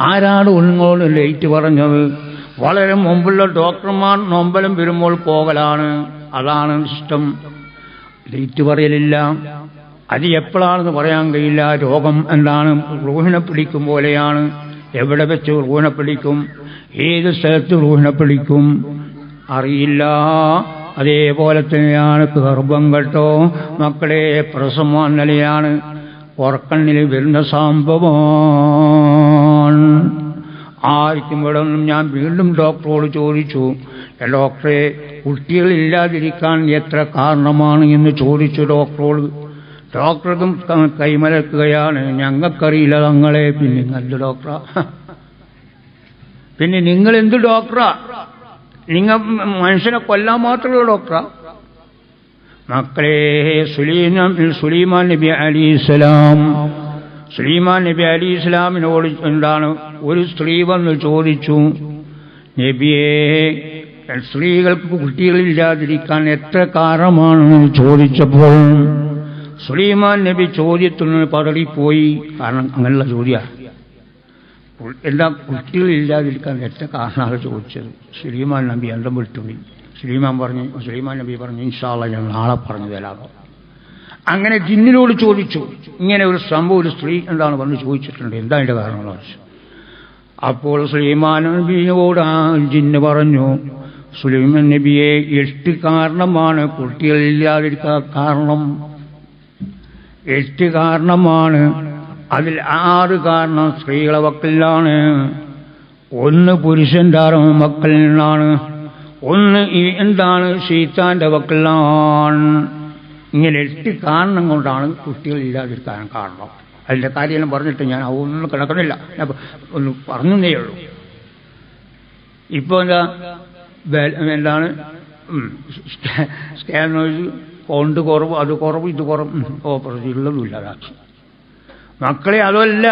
ആരാണ് നിങ്ങളോട് ലേറ്റ് പറഞ്ഞത്? വളരെ മുമ്പുള്ള ഡോക്ടർമാർ നൊമ്പലം വരുമ്പോൾ പോകലാണ്, അതാണ് ഇഷ്ടം. ലേറ്റ് പറയലില്ല. അത് എപ്പോഴാണെന്ന് പറയാൻ കഴിയില്ല. രോഗം എന്താണ്? റൂഹിനെ പിടിക്കും പോലെയാണ്. എവിടെ വെച്ച് റൂഹിനെ പിടിക്കും, ഏത് സ്ഥലത്ത് റൂഹിനെ പിടിക്കും അറിയില്ല. അതേപോലെ തന്നെയാണ് ഗർഭം കേട്ടോ മക്കളെ. പ്രസവം നിലയാണ് ഉറക്കണ്ണിൽ വരുന്ന സംഭവമാണ്. ആർക്കും ഇവിടെ ഞാൻ വീണ്ടും ഡോക്ടറോട് ചോദിച്ചു, ഡോക്ടറെ കുട്ടികളില്ലാതിരിക്കാൻ എത്ര കാരണമാണ് എന്ന് ചോദിച്ചു ഡോക്ടറോട്. ഡോക്ടർക്കും കൈമലക്കുകയാണ്, ഞങ്ങൾക്കറിയില്ല തങ്ങളെ. പിന്നെ എന്ത് ഡോക്ടറാ? പിന്നെ നിങ്ങൾ എന്ത് ഡോക്ടറാ? നിങ്ങൾ മനുഷ്യനെ കൊല്ലാൻ മാത്രമുള്ള ഡോക്ടറാ? മക്കളെ, സുലൈമാൻ നബി അലൈഹിസ്സലാം, സുലൈമാൻ നബി അലൈഹിസ്സലാമിനോട് എന്താണ് ഒരു സ്ത്രീ വന്ന് ചോദിച്ചു, നബിയെ സ്ത്രീകൾക്ക് കുട്ടികളില്ലാതിരിക്കാൻ എത്ര കാരണമാണെന്ന് ചോദിച്ചപ്പോൾ സുലൈമാൻ നബി ചോദ്യത്തിൽ നിന്ന് പതറിപ്പോയി. കാരണം അങ്ങനെയുള്ള ചോദ്യമാണ്. എന്താ കുട്ടികളില്ലാതിരിക്കാൻ എത്ര കാരണമാണ് ചോദിച്ചത്? സുലൈമാൻ നബി അന്തം വിട്ടുപോയി. സുലൈമാൻ നബി പറഞ്ഞു, ഇൻഷാ അല്ലാഹ് ഞാൻ നാളെ പറഞ്ഞു തരാമോ. അങ്ങനെ ജിന്നിനോട് ചോദിച്ചു, ഇങ്ങനെ ഒരു സംഭവം ഒരു സ്ത്രീ എന്താണ് വന്ന് ചോദിച്ചിട്ടുണ്ട്, എന്താ അതിൻ്റെ കാരണം ചോദിച്ചു. അപ്പോൾ സുലൈമാൻ നബിയോട് ആ ജിന്ന് പറഞ്ഞു, സുലൈമാൻ നബിയെ 8 കാരണമാണ് കുട്ടികളില്ലാതിരിക്കാൻ കാരണം. 8 കാരണമാണ്. അതിൽ 6 കാരണം സ്ത്രീകളെ വക്കലിലാണ്, 1 പുരുഷന്റെ മക്കളിൽ നിന്നാണ്, 1 എന്താണ് ശൈത്താന്റെ വക്കലിലാണ്. ഇങ്ങനെ 8 കാരണം കൊണ്ടാണ് കുട്ടികളില്ലാതിരിക്കാൻ കാരണം. അതിൻ്റെ കാര്യമെല്ലാം പറഞ്ഞിട്ട് ഞാൻ ഒന്നും കിടക്കണില്ല, ഒന്ന് പറഞ്ഞേ ഉള്ളൂ. ഇപ്പോൾ എന്താണ് സ്കാൻ കൊണ്ട് കുറവ്, അത് കുറവ്, ഇത് കുറവ്, ഓപ്പറേഷൻ ഉള്ളതുമില്ല അതാക്കി മക്കളെ. അതല്ല,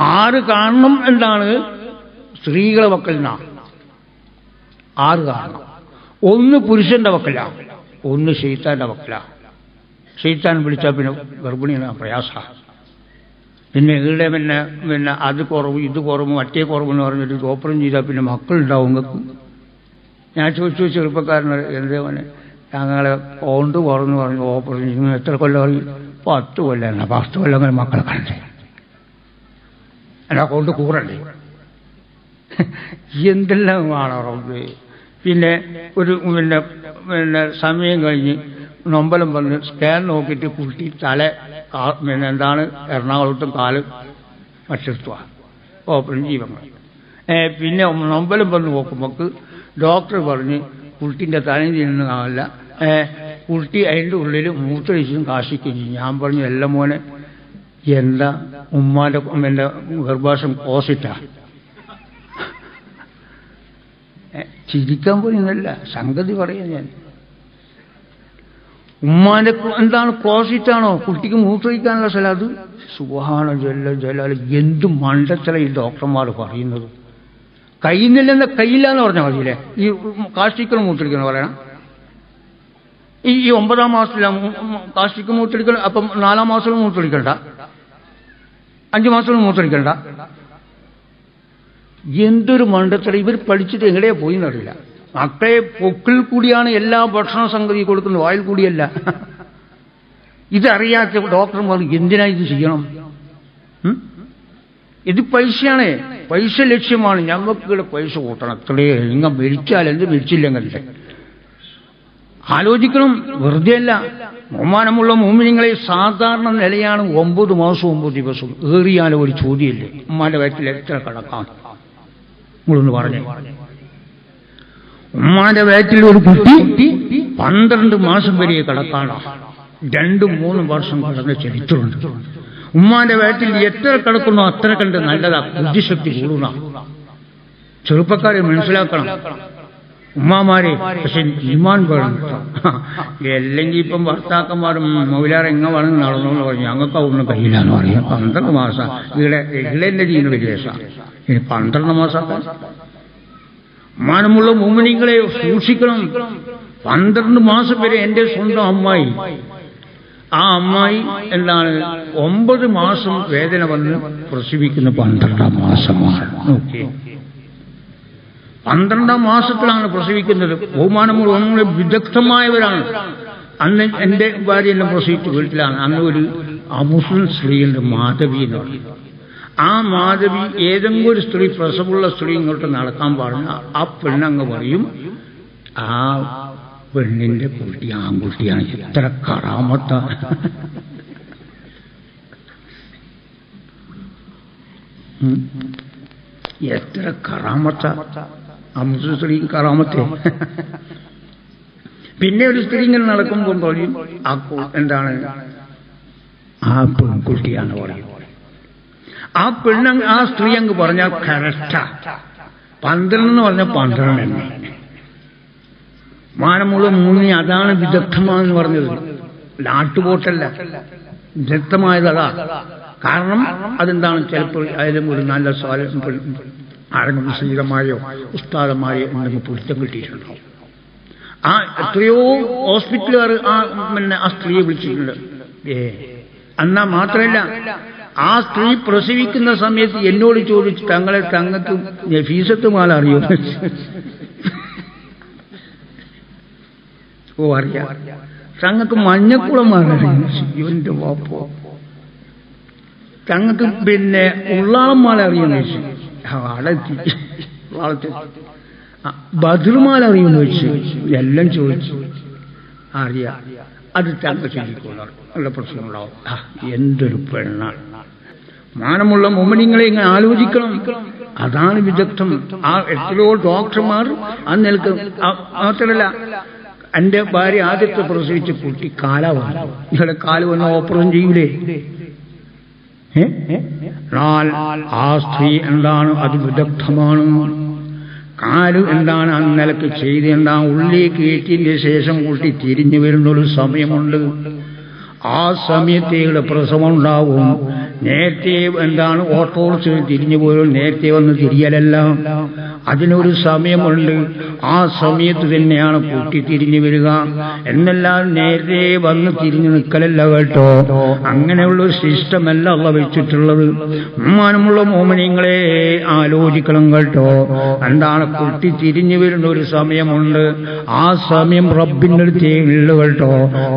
6 കാരണം എന്താണ് സ്ത്രീകളെ വക്കൽ നിന്നാണ്. 6 കാരണം. 1 പുരുഷന്റെ വക്കലാണ്, 1 ശൈത്താന്റെ വക്കലാണ്. ശൈത്താൻ വിളിച്ചാൽ പിന്നെ ഗർഭിണിയാണ് പ്രയാസമാണ്. പിന്നെ ഇവിടെ പിന്നെ അത് കുറവ്, ഇത് കുറവ്, മറ്റേ കുറവെന്ന് പറഞ്ഞിട്ട് ഓപ്പറേഷൻ ചെയ്താൽ പിന്നെ മക്കളുണ്ടാവും നിങ്ങൾക്ക്. ഞാൻ ചോദിച്ചു ചെറുപ്പക്കാരന്, എന്തേ മോനെ ഞങ്ങളെ കൊണ്ട് കുറവെന്ന് പറഞ്ഞു ഓപ്പറേഷൻ ചെയ്യുന്നു. എത്ര കൊല്ലം അറിയും? 10 കൊല്ലം. 10 കൊല്ലം അങ്ങനെ മക്കളെ കണ്ടേ, എന്നാ കൊണ്ട് കൂറണ്ടേ? എന്തെല്ലാം കാണാറോ. പിന്നെ ഒരു സമയം കഴിഞ്ഞ് നൊമ്പലം വന്ന് സ്കാൻ നോക്കിയിട്ട് കുട്ടി തല എന്താണ് എറണാകുളത്തും കാല് മറ്റെടുത്തുക ഓപ്പറേഷൻ ജീവങ്ങൾ. പിന്നെ നൊമ്പലം വന്ന് നോക്കുമ്പോൾ ഡോക്ടർ പറഞ്ഞ് കുട്ടീൻ്റെ തലയിൽ നിന്നല്ല, കുട്ടി അതിൻ്റെ ഉള്ളിൽ മൂത്രയിച്ചും കാശിക്കുകയും ചെയ്യും. ഞാൻ പറഞ്ഞു, എല്ലാം മോനെ എന്താ ഉമ്മാൻ്റെ എൻ്റെ ഗർഭാശം ക്ലോസിറ്റാ. ചിരിക്കാൻ പോലെയൊന്നുമല്ല, സംഗതി പറയാം ഞാൻ. ഉമ്മാന്റെ എന്താണ് ക്ലോസിറ്റാണോ കുട്ടിക്ക് മൂത്രയിക്കാനുള്ള സ്ഥലം? അത് സുബ്ഹാന ജല്ല ജലാൽ. എന്ത് മണ്ടത്തല ഈ ഡോക്ടർമാർ പറയുന്നത്. കയ്യിന്നില്ലെന്ന കയ്യില്ലാന്ന് പറഞ്ഞാൽ മതിയില്ലേ? ഈ കാഷ്ടിക്കണം മൂത്രയിക്കണം പറയണം. ഈ 9ാം മാസത്തിലാണ് കാഷ്ടിക്ക് മൂത്രയിക്കണം. അപ്പം 4ാം മാസത്തിൽ മൂത്രയിക്കണ്ട, 5 മാസത്തിൽ മൂത്രയിക്കണ്ട. എന്തൊരു മണ്ടത്തല. ഇവർ പഠിച്ചിട്ട് എങ്ങനെയാ പോയി എന്നറിയില്ല. മക്കളെ പൊക്കിൽ കൂടിയാണ് എല്ലാ ഭക്ഷണ സംഗതി കൊടുക്കുന്നത്, വായിൽ കൂടിയല്ല. ഇതറിയാത്ത ഡോക്ടർമാർ എന്തിനാ ഇത് ചെയ്യണം? ഇത് പൈസയാണ്, പൈസ ലക്ഷ്യമാണ്. ഞങ്ങൾക്ക് പൈസ കൂട്ടണം, അത്രേ. നിങ്ങൾ മരിച്ചാൽ എന്ത്, മരിച്ചില്ലെങ്കിലേ ആലോചിക്കണം. വെറുതെ അല്ല. ബഹുമാനമുള്ള മോമിനിങ്ങളെ സാധാരണ നിലയാണ് 9 മാസം 9 ദിവസം. ഏറിയാലും ഒരു ചോദ്യമില്ലേ, ഉമ്മാന്റെ വയറ്റിൽ എത്ര കിടക്കാം? നിങ്ങളൊന്ന് പറഞ്ഞേ. ഉമ്മാന്റെ വയറ്റിൽ ഒരു കുട്ടി 12 മാസം വരെ കിടക്കാണ്. 2-3 വർഷം കിടന്ന ചരിത്രമുണ്ട്. ഉമ്മാന്റെ വയറ്റിൽ എത്ര കിടക്കുന്നോ അത്ര കണ്ട് നല്ലതാ, ബുദ്ധിശക്തി കൂടുന്ന. ചെറുപ്പക്കാരെ മനസ്സിലാക്കണം ഉമ്മാമാരെ. പക്ഷെ ഈമാൻ വേണം. അല്ലെങ്കിൽ ഇപ്പം ഭർത്താക്കന്മാരും മൗലാർ എങ്ങ വേണമെന്ന് നടന്നോന്ന് പറഞ്ഞു, ഞങ്ങൾക്ക് ഒന്നും കഴിയില്ലാന്ന് പറയാം. 12 മാസം ഇളന്റെ ജീവന വ്യത്യാസമാണ്. ഇനി 12 മാസമൊക്കെ മാനമുള്ള മോമിനികളെ സൂക്ഷിക്കണം. 12 മാസം വരെ എൻ്റെ സ്വന്തം അമ്മായി ആ അമ്മായി എന്താണ് 9 മാസം വേദന വന്ന് പ്രസവിക്കുന്ന 12ാം മാസമാണ്. ഓക്കെ, 12ാം മാസത്തിലാണ് പ്രസവിക്കുന്നത്. ബഹുമാനമുള്ള വിദഗ്ധമായവരാണ്. അന്ന് എൻ്റെ ഭാര്യ എല്ലാം പ്രസവിച്ച വീട്ടിലാണ്. അന്ന് ഒരു മുസ്ലിം സ്ത്രീയുണ്ട്, മാധവി എന്ന് പറയും. ആ മാധവി ഏതെങ്കിലും ഒരു സ്ത്രീ, പ്രസവമുള്ള സ്ത്രീ ഇങ്ങോട്ട് നടക്കാൻ പാടില്ല. ആ പെണ്ണങ്ങ് പറയും ആ പെണ്ണിന്റെ കുട്ടി ആൺകുട്ടിയാണ്. എത്ര കറാമത്താണ്! എത്ര കറാമത്ത ആ മുസ്ലിം സ്ത്രീ കറാമത്തെ. പിന്നെ ഒരു സ്ത്രീ ഇങ്ങനെ നടക്കുമ്പോൾ പറയും ആ എന്താണ് ആ പെൺകുട്ടിയാന്ന് പറയും. ആ ആ സ്ത്രീ അങ്ങ് പറഞ്ഞാൽ കറക്റ്റാ. 12 എന്ന് പറഞ്ഞാൽ 12 തന്നെ. മാനമുള്ള മൂന്നി അതാണ് വിദഗ്ധമാണെന്ന് പറഞ്ഞത്. നാട്ടുപോട്ടല്ല, വിദഗ്ധമായതതാ. കാരണം അതെന്താണ്, ചിലപ്പോൾ അതിലും ഒരു നല്ല ആരെങ്കിലും മുസ്ലിമായോ ഉസ്താദമായോ എന്തെങ്കിലും പൊരുത്തം കിട്ടിയിട്ടുണ്ടാവും. ആ എത്രയോ ഹോസ്പിറ്റലുകാർ ആ സ്ത്രീയെ വിളിച്ചിട്ടുണ്ട്. എന്നാ മാത്രമല്ല, ആ സ്ത്രീ പ്രസവിക്കുന്ന സമയത്ത് എന്നോട് ചോദിച്ചു, തങ്ങൾക്ക് ഫീസത്ത് മാല അറിയോ? ഓ അറിയാം. തങ്ങൾക്ക് മഞ്ഞക്കുളം മാല ഇവന്റെ വാപ്പോ. തങ്ങൾക്ക് പിന്നെ ഉള്ളാളം മാല അറിയുമെന്ന് ചോദിച്ചു. ബദർമാല അറിയുമെന്ന് ചോദിച്ചു. എല്ലാം ചോദിച്ചു. അറിയാം. അത് തങ്ങൾ ചൊല്ലിക്കൊള്ളാം, നല്ല പ്രശ്നമുണ്ടാവും. എന്തൊരു പെണ്ണാണ്! മാനമുള്ള മുഅ്മിനീങ്ങളെ ഇങ്ങനെ ആലോചിക്കണം. അതാണ് വിദഗ്ധം. ആ എത്രയോ ഡോക്ടർമാർ ആ നിൽക്കും. മാത്രമല്ല, എന്റെ ഭാര്യ ആദ്യത്തെ പ്രസവിച്ച കുട്ടി കാലാവാണ്. നിങ്ങളുടെ കാല് വന്ന് ഓപ്പറേഷൻ ചെയ്യൂലേ? ആ സ്ത്രീ എന്താണ്, അത് വിദഗ്ധമാണ്. കാല് എന്താണ് ആ നിലക്ക് ചെയ്ത് എന്താണ് ഉള്ളിലേക്ക് കയറ്റിയതിന് ശേഷം കുട്ടി തിരിഞ്ഞു വരുന്നൊരു സമയമുണ്ട്. ആ സമയത്തേയുടെ പ്രസവം ഉണ്ടാവും. നേരത്തെ എന്താണ് ഓട്ടോറിച്ച് തിരിഞ്ഞു പോലും നേരത്തെ വന്ന് തിരിയലല്ല, അതിനൊരു സമയമുണ്ട്. ആ സമയത്ത് തന്നെയാണ് കുട്ടി തിരിഞ്ഞു വരിക എന്നല്ലാതെ നേരത്തെ വന്ന് തിരിഞ്ഞു നിൽക്കലല്ല കേട്ടോ. അങ്ങനെയുള്ളൊരു സിസ്റ്റമല്ല അള്ള വെച്ചിട്ടുള്ളത്. ബഹുമാനമുള്ള മോമിനീങ്ങളെ ആലോചിക്കണം കേട്ടോ. എന്താണ്, കുട്ടി തിരിഞ്ഞു വരുന്ന ഒരു സമയമുണ്ട്. ആ സമയം റബ്ബിന്റെ അടുത്തേ ഉള്ളു കേട്ടോ.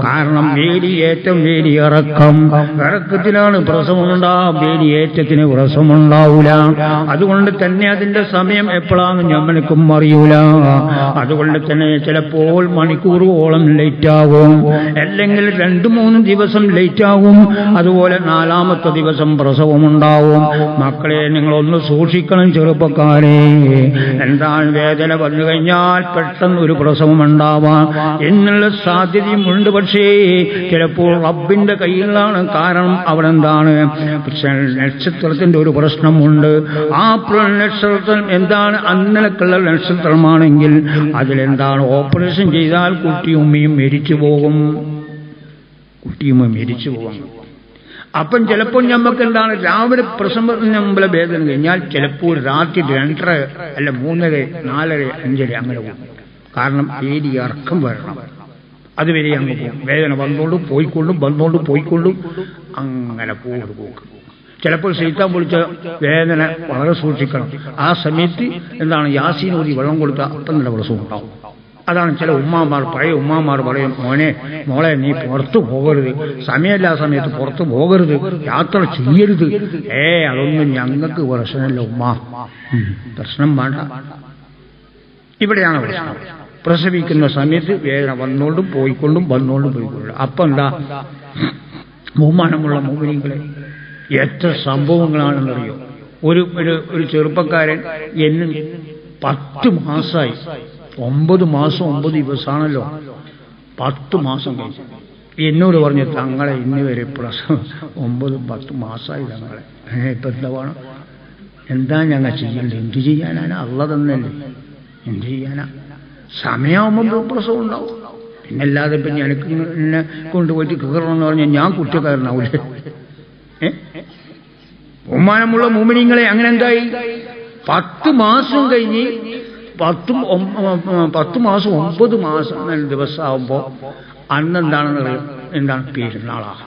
കാരണം വേലിയേറ്റം, വേലിയിറക്കം, ഇറക്കത്തിലാണ് പ്രസവമുണ്ടാകും. വേലിയേറ്റത്തിന് പ്രസവമുണ്ടാവൂല. അതുകൊണ്ട് തന്നെ അതിന്റെ സമയം എപ്പോഴാണ് ഞമ്മനക്കും അറിയൂല. അതുകൊണ്ട് തന്നെ ചിലപ്പോൾ മണിക്കൂറുകളോളം ലേറ്റ് ആകും, അല്ലെങ്കിൽ 2-3 ദിവസം ലേറ്റ് ആകും. അതുപോലെ 4ാമത്തെ ദിവസം പ്രസവമുണ്ടാവും. മക്കളെ നിങ്ങളൊന്ന് സൂക്ഷിക്കണം ചെറുപ്പക്കാരെ. എന്താണ്, വേദന വന്നു കഴിഞ്ഞാൽ പെട്ടെന്ന് ഒരു പ്രസവം ഉണ്ടാവാം എന്നുള്ള സാധ്യതയും ഉണ്ട്. പക്ഷേ ചിലപ്പോൾ റബ്ബിന്റെ കയ്യിലാണ്. കാരണം അവിടെ എന്താണ്, നക്ഷത്രത്തിന്റെ ഒരു പ്രശ്നമുണ്ട്. ആ നക്ഷത്രം എന്താണ്, അന്നലക്കുള്ള നക്ഷത്രമാണെങ്കിൽ അതിലെന്താണ്, ഓപ്പറേഷൻ ചെയ്താൽ കുട്ടിയുമ്മയും മരിച്ചു പോകും. അപ്പം ചിലപ്പോൾ നമുക്ക് എന്താണ്, രാവിലെ പ്രസവത്തിന് മുമ്പിലെ വേദന കഴിഞ്ഞാൽ ചിലപ്പോൾ രാത്രി 2:30 അല്ല 3:30 4:30 5:30 അങ്ങനെ പോകും. കാരണം വേദി ഇറക്കം വരണം. അതുവരെ അങ്ങ് പോകും. വേദന വന്നോണ്ടും പോയിക്കൊണ്ടും വന്നോണ്ടും പോയിക്കൊണ്ടും അങ്ങനെ പോകും. ചിലപ്പോൾ ശൈത്താൻ പൊളിച്ച വേദന വളരെ സൂക്ഷിക്കണം. ആ സമയത്ത് എന്താണ്, യാസീൻ ഓതി വെള്ളം കൊടുത്താൽ അപ്പം നല്ല പ്രസവം ഉണ്ടാവും. അതാണ് ചില ഉമ്മാമാർ, പഴയ ഉമ്മാമാർ പറയും, മോളെ നീ പുറത്തു പോകരുത്, സമയമില്ല ആ സമയത്ത് പുറത്തു പോകരുത്, യാത്ര ചെയ്യരുത്. അതൊന്നും ഞങ്ങൾക്ക് പ്രശ്നമല്ല ഉമ്മ, പ്രശ്നം വേണ്ട. ഇവിടെയാണ് പ്രശ്നം. പ്രസവിക്കുന്ന സമയത്ത് വേദന വന്നോണ്ടും പോയിക്കൊണ്ടും വന്നോണ്ടും പോയിക്കൊണ്ടും. അപ്പം എന്താ, ബഹുമാനമുള്ള മുഅ്മിനീങ്ങളെ, എത്ര സംഭവങ്ങളാണെന്നറിയോ. ഒരു ചെറുപ്പക്കാരൻ എന്നും 10 മാസമായി, 9 മാസം 9 ദിവസമാണല്ലോ, 10 മാസം കഴിഞ്ഞു എന്നോട് പറഞ്ഞു, തങ്ങളെ ഇന്ന് വരെ പ്രസവം 9-10 മാസമായി തങ്ങളെ. ഇപ്പം എന്താ വേണം, എന്താ ഞങ്ങൾ ചെയ്യേണ്ടത്? എന്തു ചെയ്യാനാണ്, അള്ള തന്നല്ലേ, എന്തു ചെയ്യാനാ? സമയമാകുമ്പോൾ പ്രസവം ഉണ്ടാവും. പിന്നല്ലാതെ ഇപ്പം എനിക്ക് എന്നെ കൊണ്ടുപോയിട്ട് കയറണമെന്ന് പറഞ്ഞാൽ ഞാൻ കുറ്റക്കാരനാവൂലേ? ബഹുമാനമുള്ള മുഅ്മിനീങ്ങളെ, അങ്ങനെ എന്തായി, 10 മാസം കഴിഞ്ഞ് 10 മാസം 9 മാസം ദിവസമാകുമ്പോൾ അന്നെന്താണെന്ന് അറിയാം, എന്താണ് പെരുന്നാളാണ്.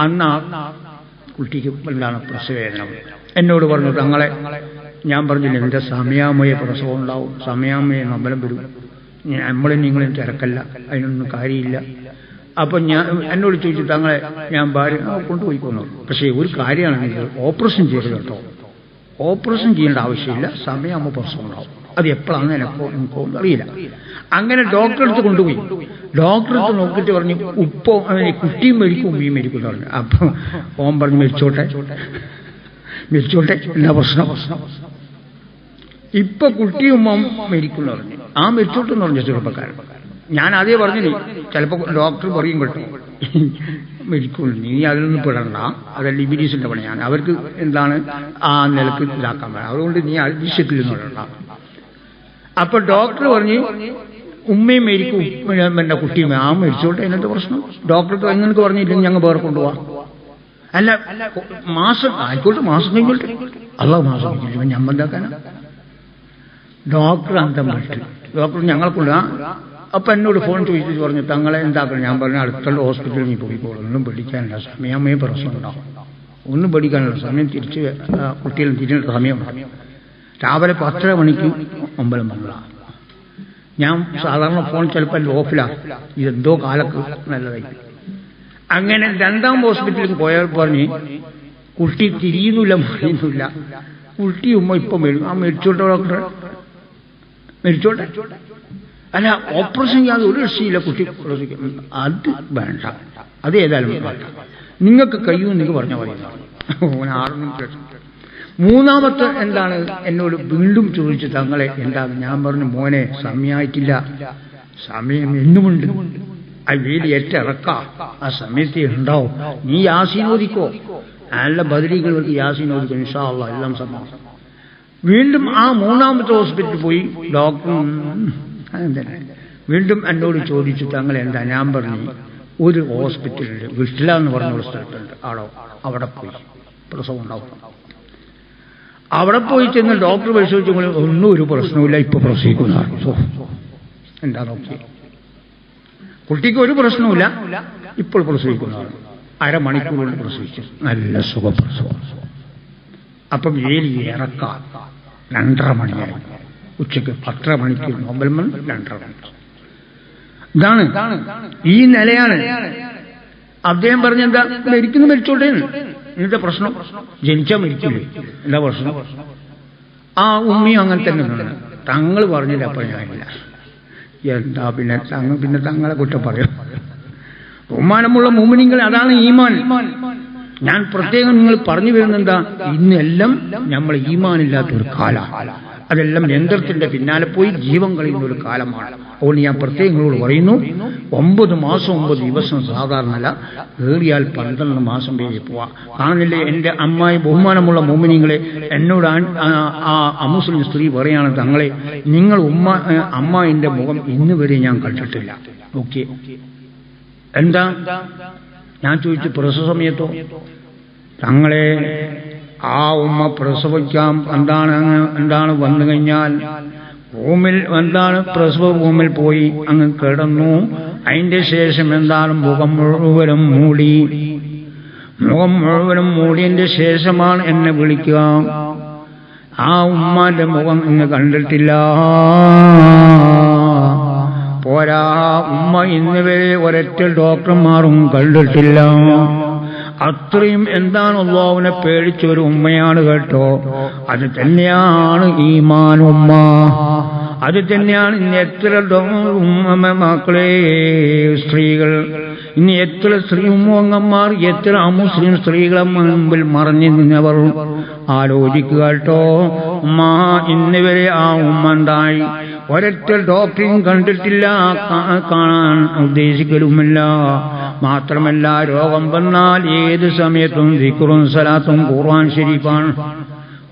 അന്ന് ആ കുട്ടിക്ക് എന്താണ് പ്രസവവേദന. എന്നോട് പറഞ്ഞു തങ്ങളെ, ഞാൻ പറഞ്ഞില്ല എൻ്റെ സമയാമയ പ്രസവം ഉണ്ടാവും, സമയാമയ നമ്പലം വരും, നമ്മളും നിങ്ങളും തിരക്കല്ല, അതിനൊന്നും കാര്യമില്ല. അപ്പം ഞാൻ എന്നോട് ചോദിച്ചു തങ്ങളെ ഞാൻ ഭാര്യ കൊണ്ടുപോയിക്കൊന്നു. പക്ഷേ ഒരു കാര്യമാണെങ്കിൽ ഓപ്പറേഷൻ ചെയ്യരുത് കേട്ടോ, ഓപ്പറേഷൻ ചെയ്യേണ്ട ആവശ്യമില്ല, സമയമാകുമ്പോൾ പ്രസവം ഉണ്ടാവും. അത് എപ്പോഴാണെന്ന് എനിക്കോ അറിയില്ല. അങ്ങനെ ഡോക്ടറെ അടുത്ത് കൊണ്ടുപോയി. ഡോക്ടറെ അടുത്ത് നോക്കിയിട്ട് പറഞ്ഞു ഉപ്പോ കുട്ടിയും മരിക്കും ഉമ്മയും മരിക്കും എന്ന് പറഞ്ഞു. അപ്പം ഓൻ പറഞ്ഞു മരിച്ചോട്ടെ എല്ലാ പ്രശ്നം. ഇപ്പൊ കുട്ടിയും ഉമ്മ മരിക്കും എന്ന് പറഞ്ഞു. ആ മരിച്ചോട്ടെ എന്ന് പറഞ്ഞു ചെറുപ്പക്കാരൻ. ഞാൻ അതേ പറഞ്ഞില്ലേ, ചിലപ്പോൾ ഡോക്ടർ പറയും കേട്ടോ മരിക്കുള്ളൂ, നീ അതിലൊന്നും പെടണ്ട, അതല്ല ഇബിലീസിന്റെ പണിയാണ്, അവർക്ക് എന്താണ് ആ നിലക്ക് ഇതാക്കാൻ വേണം, അതുകൊണ്ട് നീ വിഷയത്തിൽ നിന്ന് പെടണ്ട. അപ്പൊ ഡോക്ടർ പറഞ്ഞ് ഉമ്മയും മരിക്കും എന്റെ കുട്ടിയും ആ മരിച്ചോട്ടെ, എന്നിട്ട് പ്രശ്നം. ഡോക്ടർക്ക് നിങ്ങൾക്ക് പറഞ്ഞില്ലെങ്കിൽ ഞങ്ങൾ വേറെ കൊണ്ടുപോവാം. അല്ല മാസം ആയിക്കോട്ടെ, മാസം കഴിഞ്ഞോട്ടെ, അല്ലാതെ മാസം കഴിഞ്ഞില്ല ഞമ്മ എന്താക്കാനാ. ഡോക്ടർ അന്തം വിട്ട്. ഡോക്ടർ ഞങ്ങൾക്കുള്ള അപ്പൊ എന്നോട് ഫോൺ ചോദിച്ചിട്ട് പറഞ്ഞു തങ്ങളെ എന്താക്കണം. ഞാൻ പറഞ്ഞു അടുത്തുള്ള ഹോസ്പിറ്റലിൽ നീ പോയിക്കോളൂ, ഒന്നും പഠിക്കാനില്ല, സമയമേ പ്രശ്നം ഉണ്ടാവും, ഒന്നും പഠിക്കാനുള്ള സമയം തിരിച്ച് കുട്ടികളും തിരിഞ്ഞ സമയമുണ്ടാകും. രാവിലെ 10:30 മണിക്ക് അമ്പലം വന്നതാ. ഞാൻ സാധാരണ ഫോൺ ചിലപ്പോൾ ഓഫിലാണ്, ഇതെന്തോ കാലക്ക് നല്ലതായി. അങ്ങനെ 2ാം ഹോസ്പിറ്റലിൽ പോയാൽ പറഞ്ഞ് കുട്ടി തിരിയുന്നില്ല, മറിയുന്നില്ല, കുട്ടി ഉമ്മ ഇപ്പം വരും. ആ മരിച്ചോട്ടെ ഡോക്ടറെ, മരിച്ചോട്ടെ. അല്ല ഓപ്പറേഷൻ ചെയ്യാതെ ഒരു രക്ഷയില്ല, കുട്ടി അത് വേണ്ട, അത് ഏതായാലും വേണ്ട, നിങ്ങൾക്ക് കഴിയും നിങ്ങൾക്ക് പറഞ്ഞ പറയുന്നതാണ്. 6 മിനിറ്റ്. 3ാമത്തെ എന്താണ് എന്നോട് വീണ്ടും ചോദിച്ചു തങ്ങളെ എന്താണ്. ഞാൻ പറഞ്ഞു മോനെ സമയമായിട്ടില്ല, സമയം എന്നുമുണ്ട്, ആ വേലി ഏറ്റിറക്കാം, ആ സമയത്ത് ഉണ്ടാവും, നീ യാസീനോദിക്കോ, നല്ല ബദരീകൾക്ക് യാസീനോദിക്കോ, ഇൻഷാ അല്ലാഹ് എല്ലാം സമയം. വീണ്ടും ആ 3ാമത്തെ ഹോസ്പിറ്റലിൽ പോയി. ഡോക്ടറും അതെന്തന്നെ വീണ്ടും എന്നോട് ചോദിച്ചു തങ്ങൾ എന്താ. ഞാൻ പറഞ്ഞു ഒരു ഹോസ്പിറ്റലിൽ വിഷ്ല എന്ന് പറഞ്ഞ ഒരു സ്ഥലത്തുണ്ട്, അവിടെ പോയി പ്രസവം ഉണ്ടാവും. അവിടെ പോയി ചെന്ന് ഡോക്ടർ പരിശോധിച്ചു, ഒന്നും ഒരു പ്രശ്നമില്ല, ഇപ്പൊ പ്രസവിക്കുന്നതാണ്. എന്താ നോക്കി, കുട്ടിക്ക് ഒരു പ്രശ്നമില്ല, ഇപ്പോൾ പ്രസവിക്കുന്നതാണ്. 1/2 മണിക്കൂറിൽ പ്രസവിച്ചു, നല്ല സുഖപ്രസവം. അപ്പം വേലി ഇറക്കാം. 2:30 മണിയായി, ഉച്ചക്ക് 10:30 മണിക്ക് മൊബൈൽ 2:30 മണിക്ക്. ഇതാണ് ഈ നിലയാണ്. അദ്ദേഹം പറഞ്ഞെന്താ മരിക്കുന്നു, മരിച്ചോട്ടെ, എന്താ പ്രശ്നം, ജനിച്ചാൽ മരിക്കില്ലേ, എന്താ പ്രശ്നം. ആ ഉമ്മയും അങ്ങനെ തന്നെ. തങ്ങൾ പറഞ്ഞില്ല, അപ്പൊ ഞാനില്ല. എന്താ പിന്നെ തങ്ങളെ കുറ്റം പറയാം. ബഹുമാനമുള്ള മുഅ്മിനീങ്ങൾ, അതാണ് ഈമാൻ. ഞാൻ പ്രത്യേകം നിങ്ങൾ പറഞ്ഞു വരുന്നെന്താ, ഇന്നെല്ലാം നമ്മൾ ഈമാനില്ലാത്ത ഒരു കാലമാണ്. അതെല്ലാം യന്ത്രത്തിന്റെ പിന്നാലെ പോയി ജീവൻ കളയുന്ന ഒരു കാലമാണ്. അതുകൊണ്ട് ഞാൻ പ്രത്യേകം നിങ്ങളോട് പറയുന്നു, 9 മാസം 9 ദിവസം സാധാരണല്ല, ഏറിയാൽ 12 മാസം വരെ പോവാ. കാണുന്നില്ലേ എൻ്റെ അമ്മായി, ബഹുമാനമുള്ള മുഅ്മിനീങ്ങളെ, എന്നോട് ആ അമുസ്ലിം സ്ത്രീ പറയാണ് തങ്ങളെ, നിങ്ങൾ അമ്മായിന്റെ മുഖം ഇന്ന് വരെ ഞാൻ കണ്ടിട്ടില്ല. ഓക്കെ, എന്താ ഞാൻ ചോദിച്ചു, പ്രസവ സമയത്തോ? തങ്ങളെ ആ ഉമ്മ പ്രസവിക്കാം എന്താണ് വന്നു കഴിഞ്ഞാൽ റൂമിൽ എന്താണ് പ്രസവ റൂമിൽ പോയി അങ്ങ് കിടന്നു. അതിന്റെ ശേഷം എന്താണ് മുഖം മുഴുവനും മൂടിയതിന്റെ ശേഷമാണ് എന്നെ വിളിക്കുക. ആ ഉമ്മാന്റെ മുഖം ഇന്ന് കണ്ടിട്ടില്ല. പോരാ, ഉമ്മ ഇന്ന് വരെ ഒരൊറ്റ ഡോക്ടർമാരും കണ്ടിട്ടില്ല. അത്രയും എന്താണ് അല്ലാഹുവിനെ പേടിച്ച ഒരു ഉമ്മയാണ് കേട്ടോ. അത് തന്നെയാണ് ഈമാൻ ഉമ്മ. അത് തന്നെയാണ് ഇന്ന് എത്ര മക്കളെ സ്ത്രീകൾ, ഇനി എത്ര സ്ത്രീ ഉമ്മങ്ങന്മാർ, എത്ര അമുസ്ലിം സ്ത്രീകളെ മുമ്പിൽ മറഞ്ഞു നിന്നവർ. ആലോചിക്കുക കേട്ടോ. ഉമ്മ ഇന്ന് വരെ ആ ഉമ്മ ഉണ്ടായി ഒരൊറ്റ ഡോക്ടറെയും കണ്ടിട്ടില്ല, കാണാൻ ഉദ്ദേശിക്കലുമില്ല. മാത്രമല്ല, രോഗം വന്നാൽ ഏത് സമയത്തും ദിക്റും സലാത്തും ഖുർആൻ ശരീഫാണ്.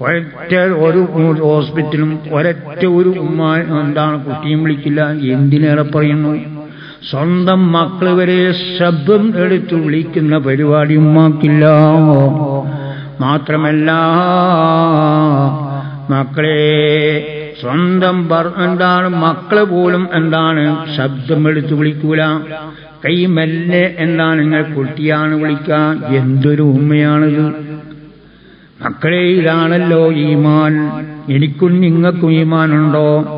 ഒരൊറ്റ ഒരു ഹോസ്പിറ്റലും ഒരൊറ്റ ഒരു ഉമ്മ എന്താണ് കുട്ടിയും വിളിക്കില്ല. എന്തിനേറെ പറയുന്നു, സ്വന്തം മക്കള് വരെ ശബ്ദം എടുത്ത് വിളിക്കുന്ന പരിപാടി ഉമ്മാക്കില്ല. മാത്രമല്ല മക്കളെ, സ്വന്തം എന്താണ് മക്കള് പോലും എന്താണ് ശബ്ദം എടുത്ത് വിളിക്കൂല. കൈ മെല്ലെ എന്താണ് നിങ്ങൾ കുട്ടിയാണ് വിളിക്കാൻ. എന്തൊരു ഉമ്മയാണിത്. മക്കളെ, ഇതാണല്ലോ ഈമാൻ. എനിക്കും നിങ്ങൾക്കും ഈമാനുണ്ടോ?